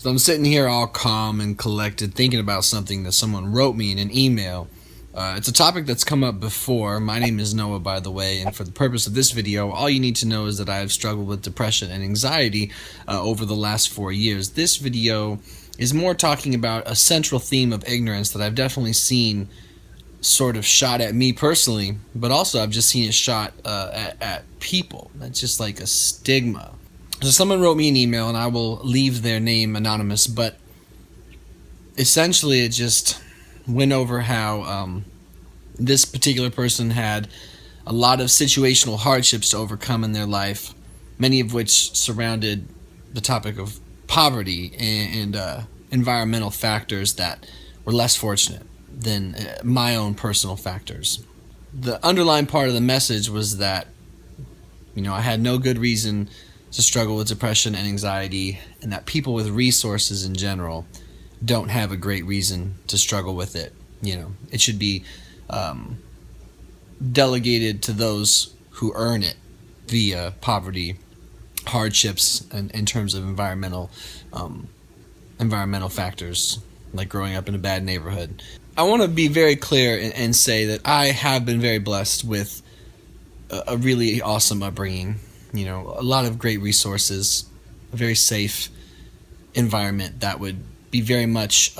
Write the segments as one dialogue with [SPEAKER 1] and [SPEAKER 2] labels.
[SPEAKER 1] So I'm sitting here all calm and collected, thinking about something that someone wrote me in an email. It's a topic that's come up before. My name is Noah, by the way, and for the purpose of this video, all you need to know is that I have struggled with depression and anxiety over the last 4 years. This video is more talking about a central theme of ignorance that I've definitely seen sort of shot at me personally, but also I've just seen it shot at people. That's just like a stigma. So someone wrote me an email, and I will leave their name anonymous, but essentially it just went over how this particular person had a lot of situational hardships to overcome in their life, many of which surrounded the topic of poverty and environmental factors that were less fortunate than my own personal factors. The underlying part of the message was that, I had no good reason to struggle with depression and anxiety, and that people with resources in general don't have a great reason to struggle with it. It should be delegated to those who earn it via poverty, hardships, and in terms of environmental factors, like growing up in a bad neighborhood. I want to be very clear and say that I have been very blessed with a really awesome upbringing. A lot of great resources, a very safe environment that would be very much,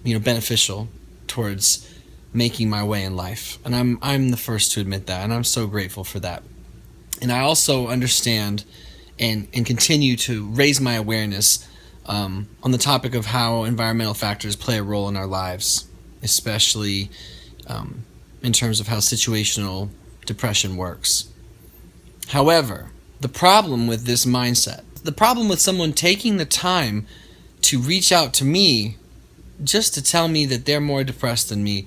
[SPEAKER 1] beneficial towards making my way in life. And I'm the first to admit that, and I'm so grateful for that. And I also understand and continue to raise my awareness on the topic of how environmental factors play a role in our lives, especially in terms of how situational depression works. However, the problem with this mindset, the problem with someone taking the time to reach out to me just to tell me that they're more depressed than me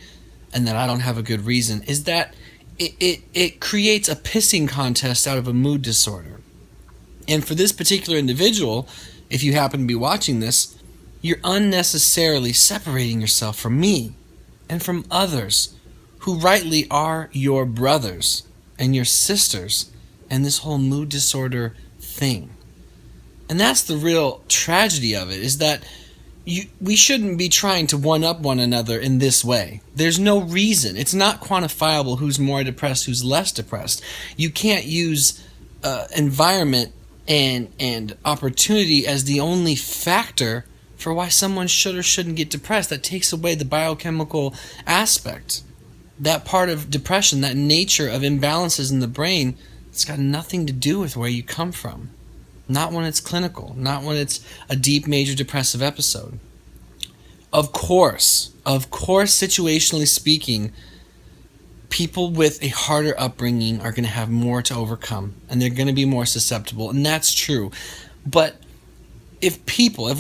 [SPEAKER 1] and that I don't have a good reason, is that it creates a pissing contest out of a mood disorder. And for this particular individual, if you happen to be watching this, you're unnecessarily separating yourself from me and from others who rightly are your brothers and your sisters and this whole mood disorder thing. And that's the real tragedy of it, is that we shouldn't be trying to one-up one another in this way. There's no reason. It's not quantifiable who's more depressed, who's less depressed. You can't use environment and opportunity as the only factor for why someone should or shouldn't get depressed. That takes away the biochemical aspect. That part of depression, that nature of imbalances in the brain, it's got nothing to do with where you come from. Not when it's clinical, not when it's a deep major depressive episode. Of course, situationally speaking, people with a harder upbringing are going to have more to overcome, and they're going to be more susceptible, and that's true. But if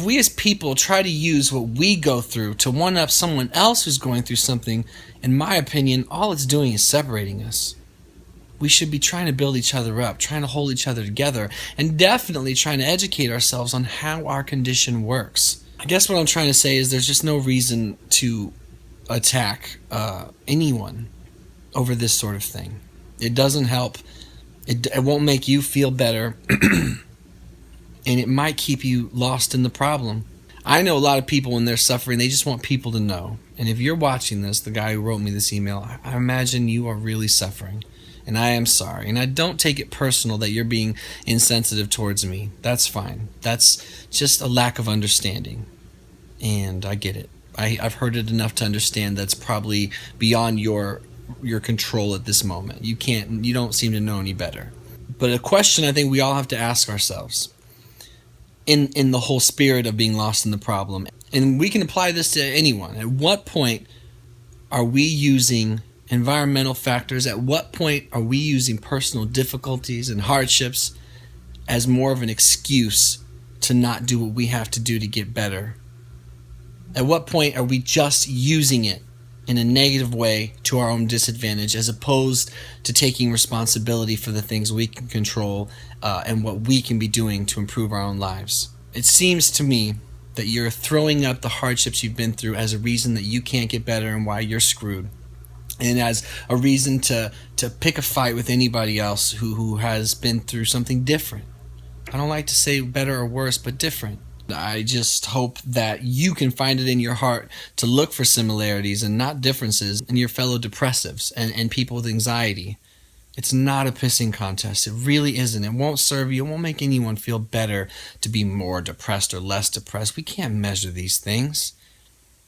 [SPEAKER 1] we as people try to use what we go through to one-up someone else who's going through something, in my opinion, all it's doing is separating us. We should be trying to build each other up, trying to hold each other together, and definitely trying to educate ourselves on how our condition works. I guess what I'm trying to say is there's just no reason to attack anyone over this sort of thing. It doesn't help. It won't make you feel better, and it might keep you lost in the problem. I know a lot of people when they're suffering, they just want people to know. And if you're watching this, the guy who wrote me this email, I imagine you are really suffering. And I am sorry. And I don't take it personal that you're being insensitive towards me. That's fine. That's just a lack of understanding. And I get it. I've heard it enough to understand that's probably beyond your control at this moment. You don't seem to know any better. But a question I think we all have to ask ourselves in the whole spirit of being lost in the problem, and we can apply this to anyone. At what point are we using environmental factors? At what point are we using personal difficulties and hardships as more of an excuse to not do what we have to do to get better? At what point are we just using it in a negative way to our own disadvantage, as opposed to taking responsibility for the things we can control and what we can be doing to improve our own lives? It seems to me that you're throwing up the hardships you've been through as a reason that you can't get better and why you're screwed, and as a reason to pick a fight with anybody else who has been through something different. I don't like to say better or worse, but different. I just hope that you can find it in your heart to look for similarities and not differences in your fellow depressives and people with anxiety. It's not a pissing contest. It really isn't. It won't serve you. It won't make anyone feel better to be more depressed or less depressed. We can't measure these things.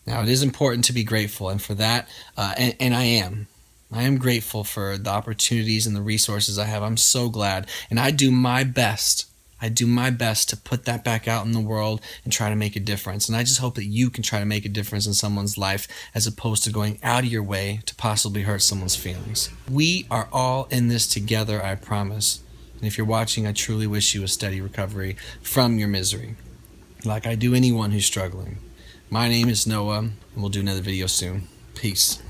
[SPEAKER 1] Now, it is important to be grateful, and for that, and I am. I am grateful for the opportunities and the resources I have. I'm so glad. And I do my best. I do my best to put that back out in the world and try to make a difference. And I just hope that you can try to make a difference in someone's life as opposed to going out of your way to possibly hurt someone's feelings. We are all in this together, I promise. And if you're watching, I truly wish you a steady recovery from your misery, like I do anyone who's struggling. My name is Noah, and we'll do another video soon. Peace.